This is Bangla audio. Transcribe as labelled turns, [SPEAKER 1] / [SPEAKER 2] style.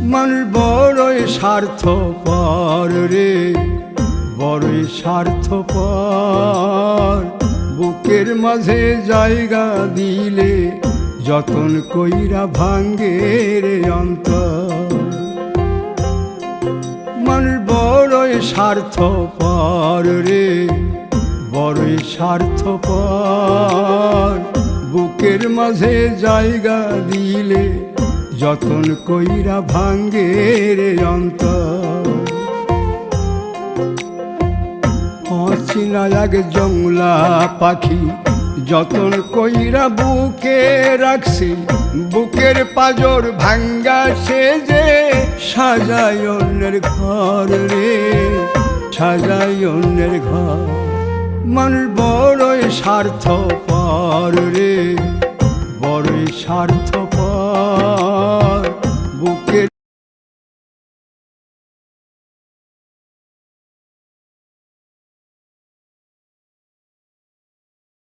[SPEAKER 1] মানুষ বড়ই স্বার্থপর রে, বড়ই স্বার্থপর। বুকের মাঝে জায়গা দিলে যতন কইরা ভাঙ্গে রে অন্তর। মানুষ বড়ই স্বার্থপর রে, বড়ই স্বার্থপর। বুকের মাঝে জায়গা দিলে যতন কইরা ভাঙ্গে রে অন্তর। অচিনা এক জংলা পাখি যতন কইরা বুকে রাখছি, বুকের পাজর ভাঙ্গা সে যে সাজায় অন্যের ঘর রে, সাজায় অন্যের ঘর। মানুষ বড়ই স্বার্থপর রে, বড়ই স্বার্থপর।